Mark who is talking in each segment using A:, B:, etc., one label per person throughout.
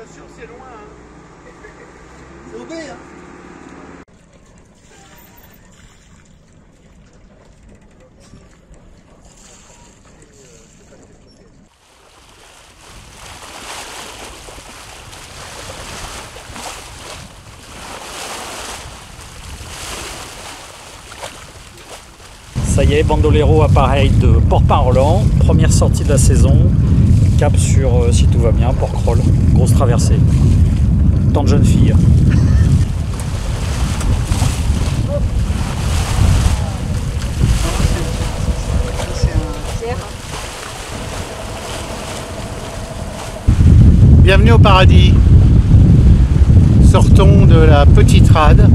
A: t'assure, c'est loin. Hein.
B: C'est au B, hein.
C: Ça y est, Bandolero appareil de Port-Pain-Roland, première sortie de la saison, cap sur, si tout va bien, Port-Crawl, grosse traversée. Tant de jeunes filles.
A: Bienvenue au paradis. Sortons de la petite rade.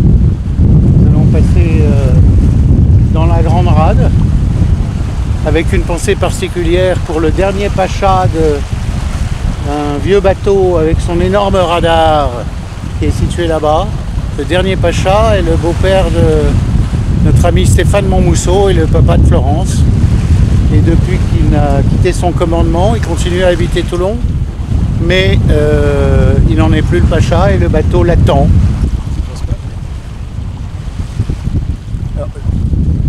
A: Nous allons passer dans la grande rade avec une pensée particulière pour le dernier pacha d'un vieux bateau avec son énorme radar qui est situé là-bas. Le dernier pacha est le beau-père de notre ami Stéphane Montmousseau et le papa de Florence. Et depuis qu'il a quitté son commandement, il continue à habiter Toulon, mais il n'en est plus le pacha et le bateau l'attend.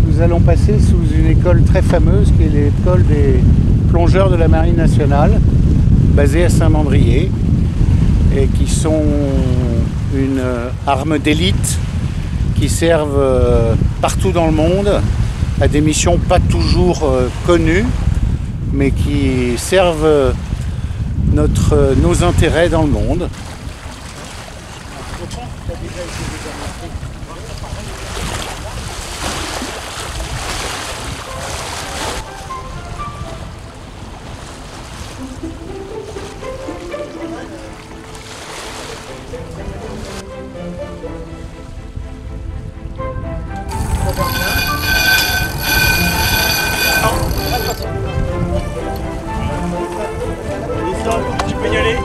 A: Nous allons passer sous une école très fameuse qui est l'école des plongeurs de la Marine nationale, basée à Saint-Mandrier, et qui sont une arme d'élite qui servent partout dans le monde à des missions pas toujours connues, mais qui servent nos intérêts dans le monde.
C: Tu peux y aller.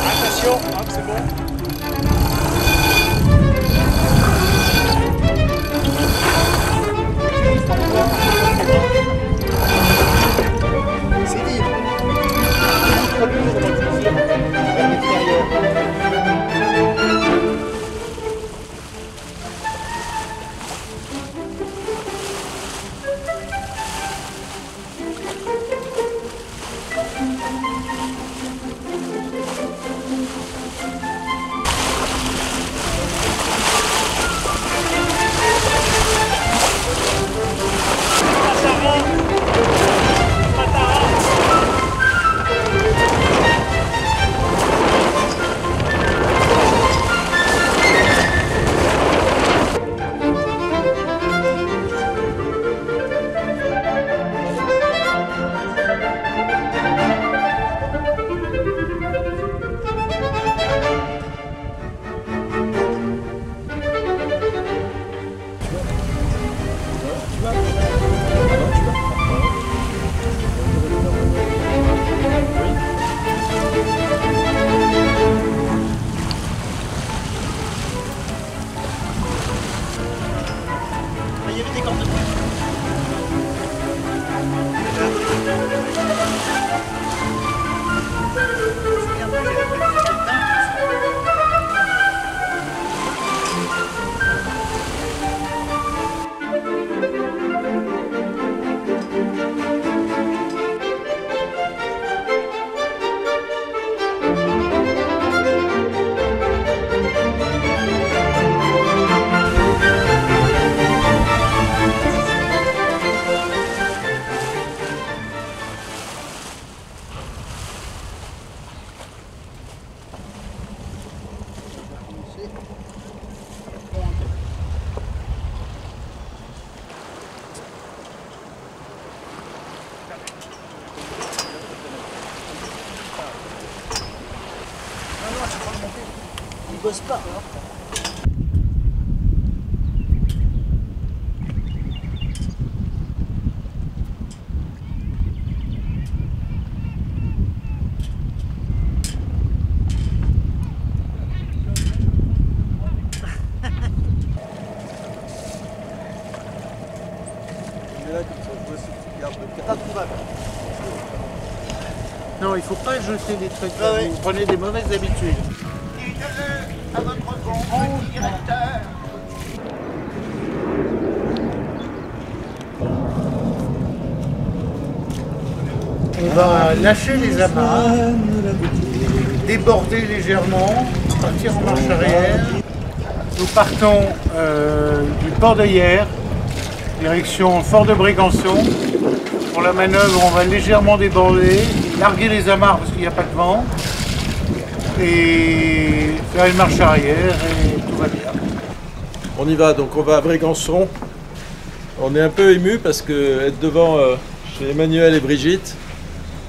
C: Attention, hop, c'est bon.
B: C'est dit. Vers l'extérieur.
C: Il y avait des cordes de
B: Il bosse pas. Hein.
A: il faut pas jeter des trucs.
B: Ah ouais.
A: Vous prenez des mauvaises habitudes.
B: Dites-le à votre bon directeur.
A: On va lâcher les amarres, déborder légèrement, partir en marche arrière. Nous partons du port de Hyères, direction Fort de Brégançon. Pour la manœuvre, on va légèrement déborder, larguer les amarres parce qu'il n'y a pas de vent, et faire une marche arrière et tout va bien.
D: On y va, donc on va à Brégançon. On est un peu ému parce que être devant chez Emmanuel et Brigitte,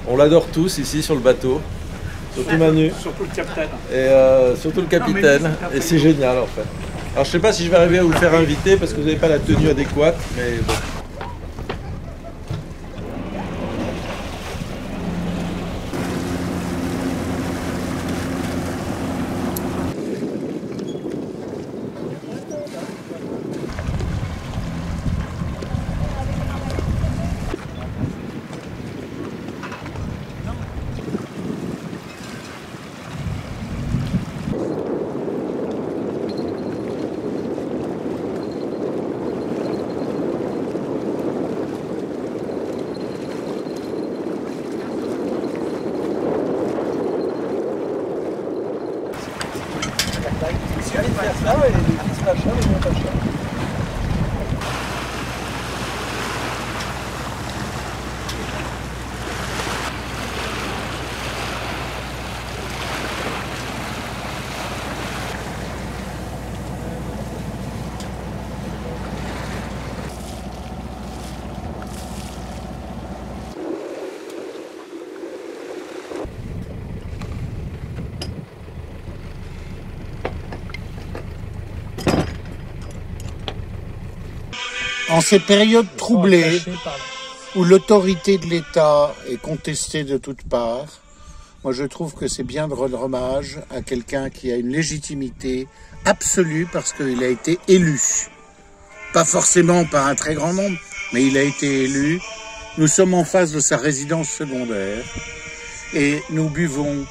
D: on l'adore tous ici sur le bateau, surtout Manu.
C: Surtout le capitaine.
D: Et surtout le capitaine, et c'est génial en fait. Alors je sais pas si je vais arriver à vous le faire inviter parce que vous n'avez pas la tenue adéquate, mais bon.
A: En ces périodes troublées, où l'autorité de l'État est contestée de toutes parts, moi je trouve que c'est bien de rendre hommage à quelqu'un qui a une légitimité absolue parce qu'il a été élu. Pas forcément par un très grand nombre, mais il a été élu. Nous sommes en face de sa résidence secondaire et nous buvons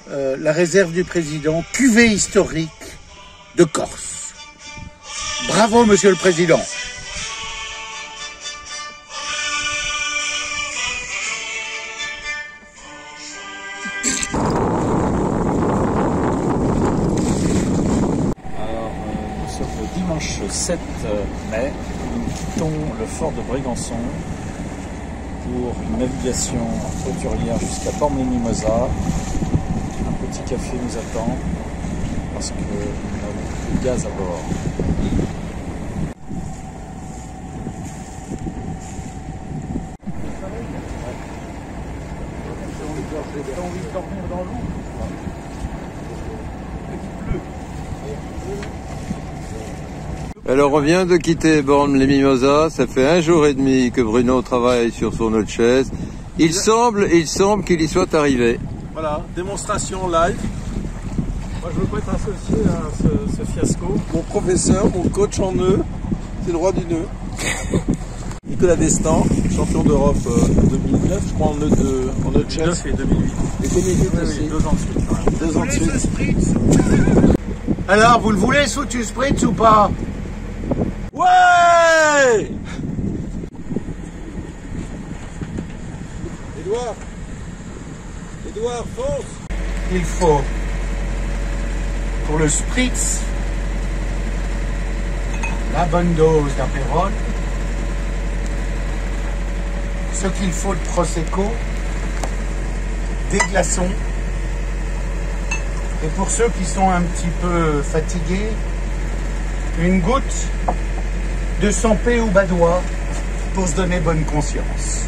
A: la réserve du président, cuvée historique de Corse. Bravo, Monsieur le Président.
C: Nous sommes le dimanche 7 mai, nous quittons le fort de Brégançon pour une navigation hauturière jusqu'à Bormes-les-Mimosas. Un petit café nous attend parce que nous n'avons plus de gaz à bord.
E: Alors on vient de quitter Bormes-les-Mimosas, ça fait 1 jour et demi que Bruno travaille sur son autre chaise. Il semble qu'il y soit arrivé.
D: Voilà, démonstration live.
C: Moi je veux pas être associé à ce fiasco.
D: Mon professeur, mon coach en nœud, c'est le roi du nœud. Nicolas Destin, champion d'Europe 2009, je crois en nœud de chaise.
C: Et 2008.
D: Et 2008 aussi.
C: 2 ans de suite.
D: 2 ans de suite.
A: Alors, vous le voulez, sous spritz ou pas?
D: Ouais! Edouard, fonce!
A: Il faut, pour le spritz, la bonne dose d'apérol, ce qu'il faut de prosecco, des glaçons, et pour ceux qui sont un petit peu fatigués, une goutte de Sampé ou Badois pour se donner bonne conscience.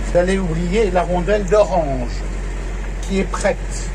A: Vous allez oublier la rondelle d'orange qui est prête.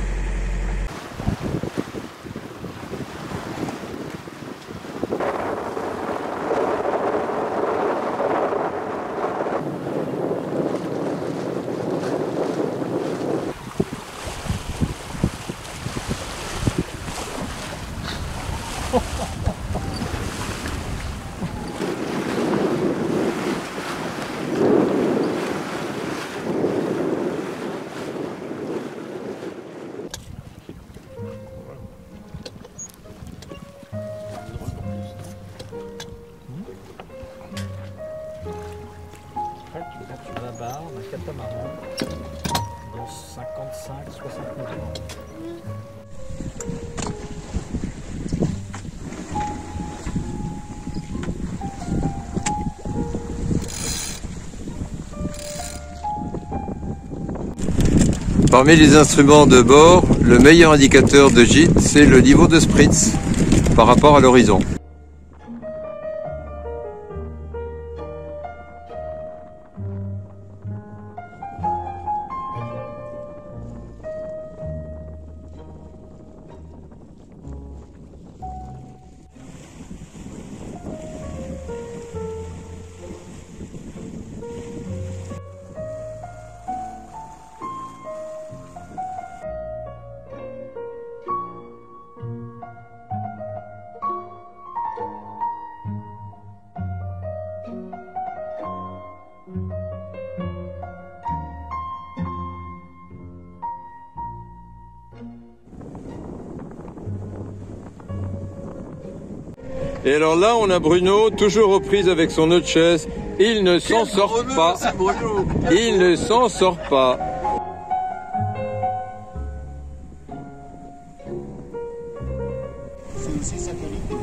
E: Parmi les instruments de bord, le meilleur indicateur de gîte, c'est le niveau de spritz par rapport à l'horizon. Et alors là, on a Bruno, toujours aux prises avec son autre chaise. Il ne s'en sort pas. Il ne s'en sort pas.
A: C'est aussi sa qualité.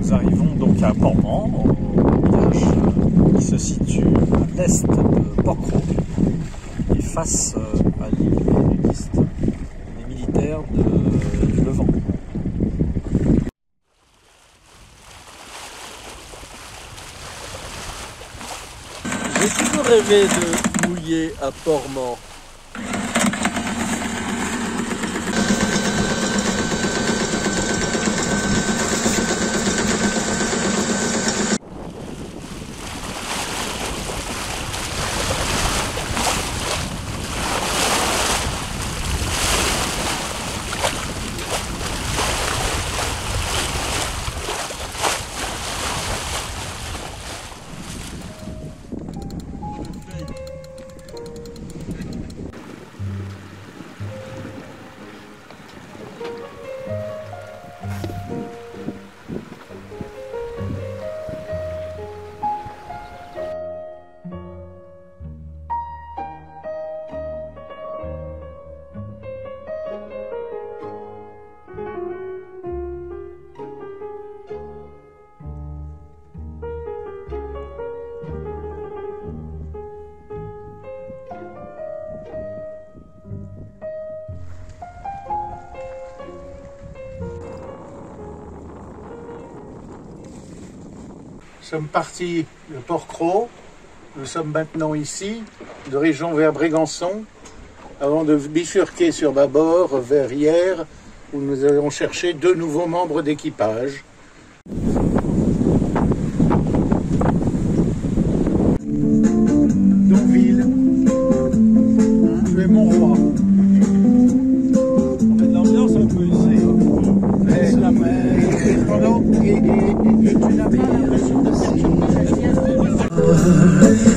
C: Nous arrivons donc à Portman, au village qui se situe à l'est de Porquerolles et face à l'île des nudistes, des militaires du Levant.
D: J'ai toujours rêvé de mouiller à Portman.
A: Nous sommes partis de Porquerolles, nous sommes maintenant ici, de région vers Brégançon, avant de bifurquer sur bâbord vers Hyères, où nous allons chercher 2 nouveaux membres d'équipage. Donville, tu es mon roi.
D: On met de l'ambiance un peu ici.
A: C'est la mer. Et tu n'as pas l'impression de cette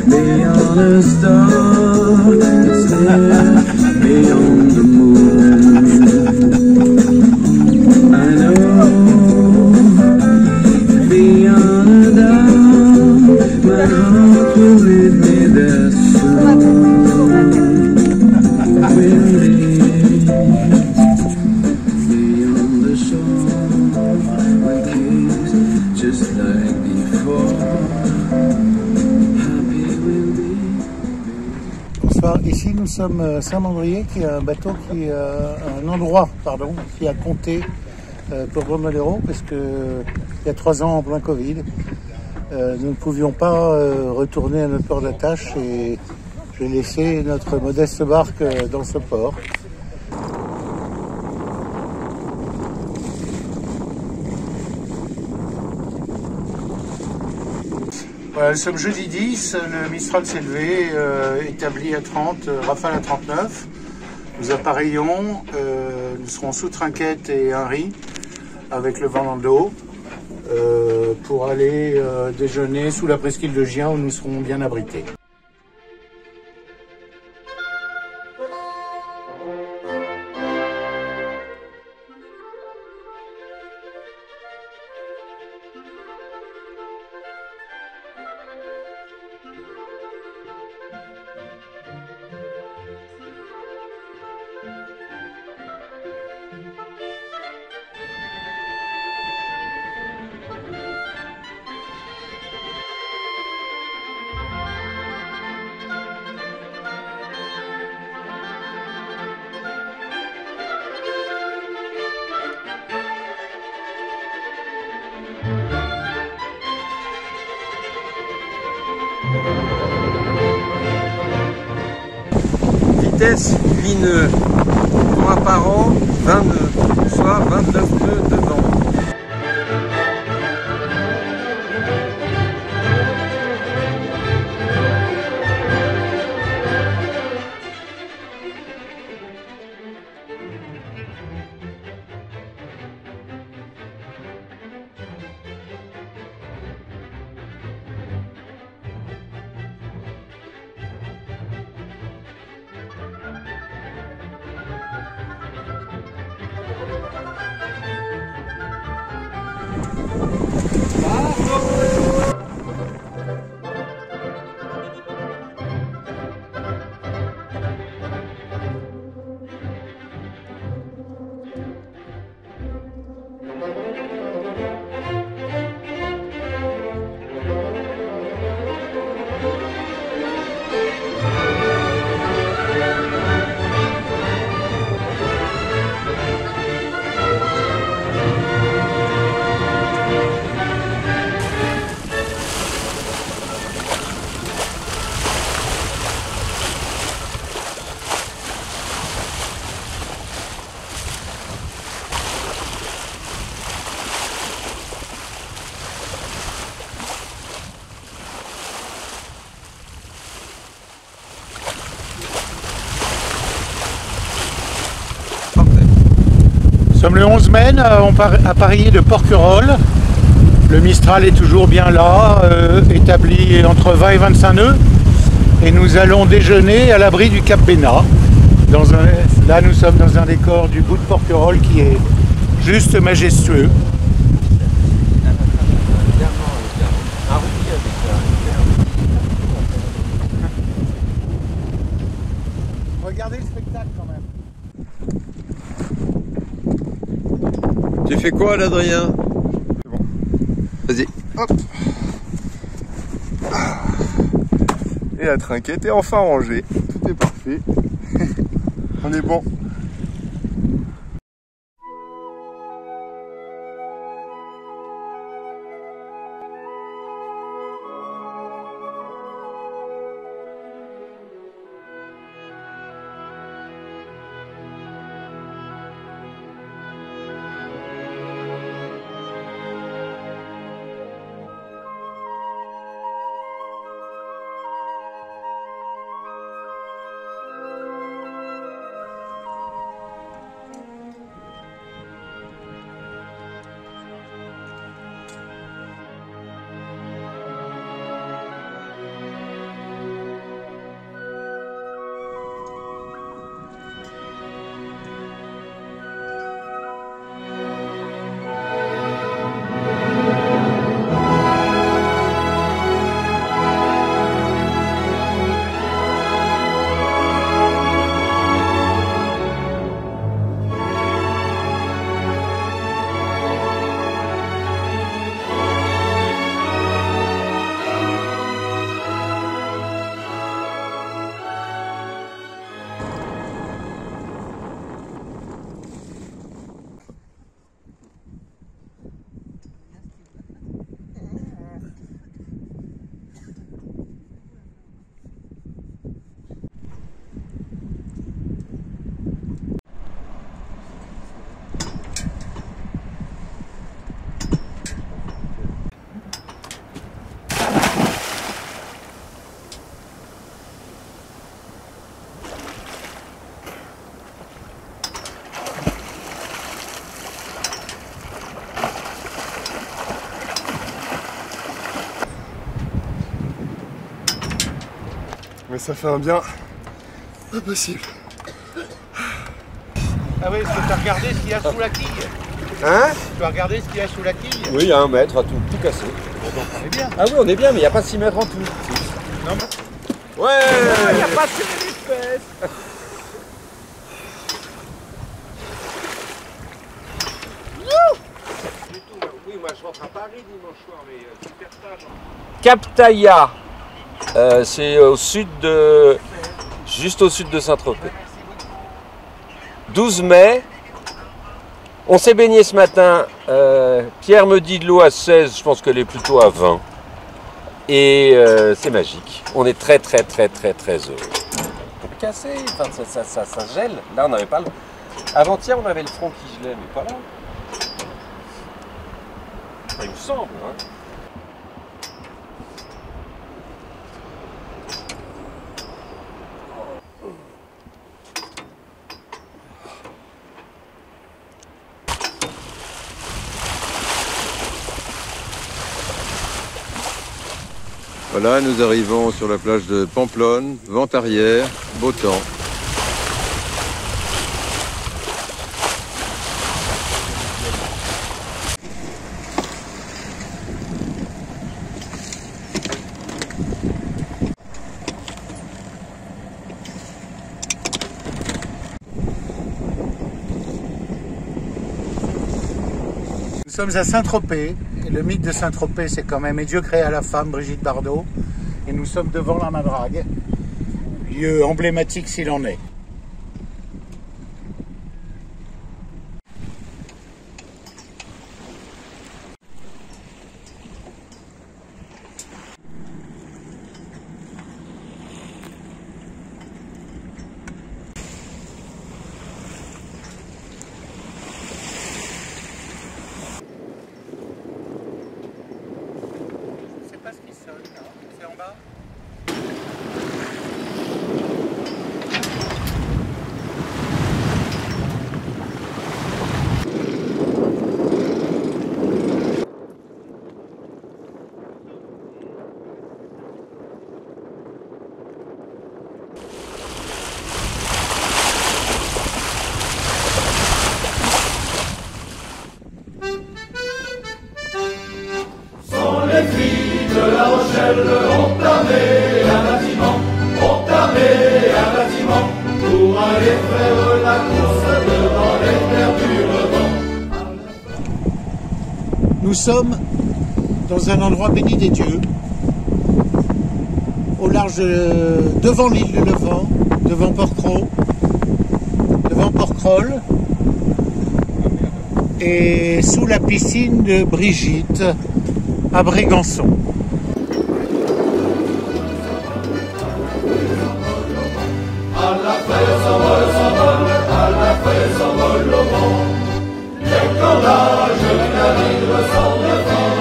F: Beyond a star, it's there, beyond the moon. I know, beyond a doubt, my heart will lead me there soon. We'll live beyond the shore, we kiss just like before.
A: Bonsoir, ici nous sommes à Saint-Mandrier, qui est un bateau un endroit qui a compté pour Bordelero, parce que il y a 3 ans en plein Covid, nous ne pouvions pas retourner à notre port d'attache et j'ai laissé notre modeste barque dans ce port. Voilà, nous sommes jeudi 10, le Mistral s'est levé, établi à 30, rafale à 39. Nous appareillons, nous serons sous trinquette et un riz, avec le vent dans le dos, pour aller déjeuner sous la presqu'île de Gien où nous serons bien abrités.
E: Vitesse 8 nœuds. Pour apparent 20 nœuds, soit 29 nœuds de vent.
A: Nous sommes le 11 mai, appareillé de Porquerolles. Le Mistral est toujours bien là, établi entre 20 et 25 nœuds. Et nous allons déjeuner à l'abri du Cap Bénat. Là, nous sommes dans un décor du bout de Porquerolles qui est juste majestueux. Regardez le spectacle quand même.
E: Tu fais quoi, l'Adrien?
G: C'est bon.
E: Vas-y.
G: Hop. Et la trinquette est enfin rangée. Tout est parfait. On est bon. Mais ça fait un bien pas possible.
A: Ah oui, est-ce que tu as regardé ce qu'il y a sous la quille?
H: Hein?
A: Tu as regardé ce qu'il y a sous la quille?
H: Oui, il y a 1 mètre à tout casser.
A: Bon, donc on est bien.
H: Ah oui, on est bien, mais il n'y a pas 6 mètres en tout.
A: Non, mais...
H: Ouais!
A: Il n'y a pas de espèce.
H: Oui, moi je rentre à Paris dimanche soir, mais super tard.
E: Cap Taïa, c'est au sud de, juste au sud de Saint-Tropez. 12 mai, on s'est baigné ce matin. Pierre me dit de l'eau à 16, je pense qu'elle est plutôt à 20.
I: Et c'est magique. On est très heureux. Cassé, enfin, ça gèle. Là, on n'avait pas le... Avant-hier, on avait le front qui gelait, mais pas là. Enfin, il me semble, hein.
E: Voilà, nous arrivons sur la plage de Pamplonne, vent arrière, beau temps.
A: Nous sommes à Saint-Tropez. Et le mythe de Saint-Tropez, c'est quand même « Et Dieu créa la femme », Brigitte Bardot. Et nous sommes devant la Madrague, lieu emblématique s'il en est. C'est en bas.
F: Les filles de La Rochelle ont armé un bâtiment, pour aller faire la course devant les terres du Levant.
A: Nous sommes dans un endroit béni des dieux, au large devant l'île de Levant, devant Porquerolles, et sous la piscine de Brigitte, à Brégançon.
F: S'envole au vent. Les cordages du navire sont de fil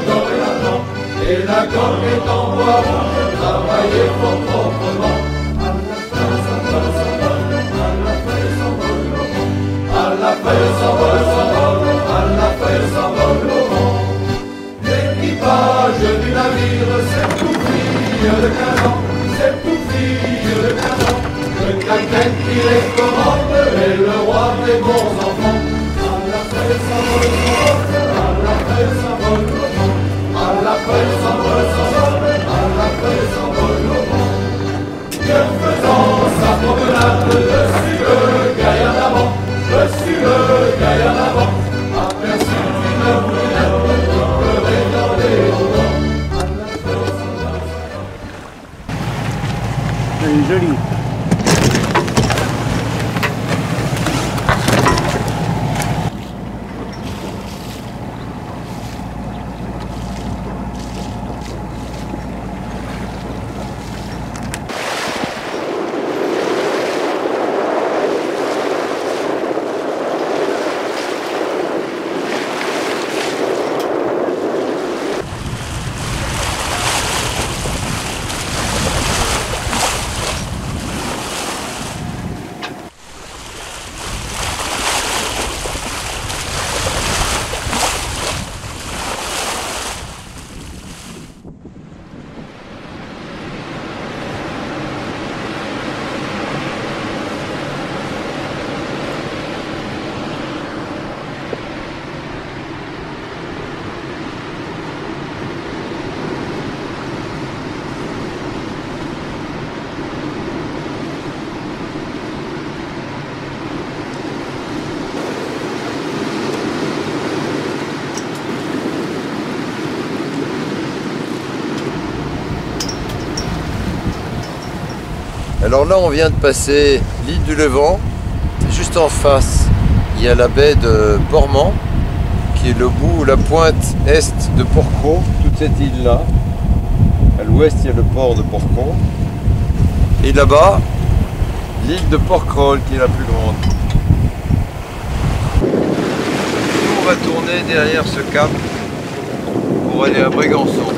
F: dorénavant, et la coque est en bois rouge, travaillée fort proprement. À la feuille s'envole au vent. L'équipage du navire, c'est tout fille de 15 ans, le capitaine qui les commande est le roi des bons enfants. À la feuille s'envole au vent. Dieu faisant sa promenade dessus le gaillard d'avant, aperçut une brunette qui pleurait dans les hautons.
A: Elle est jolie.
E: Alors là, on vient de passer l'île du Levant. Juste en face, il y a la baie de Portman qui est le bout, la pointe est de Porquerolles, toute cette île-là. À l'ouest, il y a le port de Porquerolles. Et là-bas, l'île de Porquerolles qui est la plus grande. Nous, on va tourner derrière ce cap pour aller à Brégançon.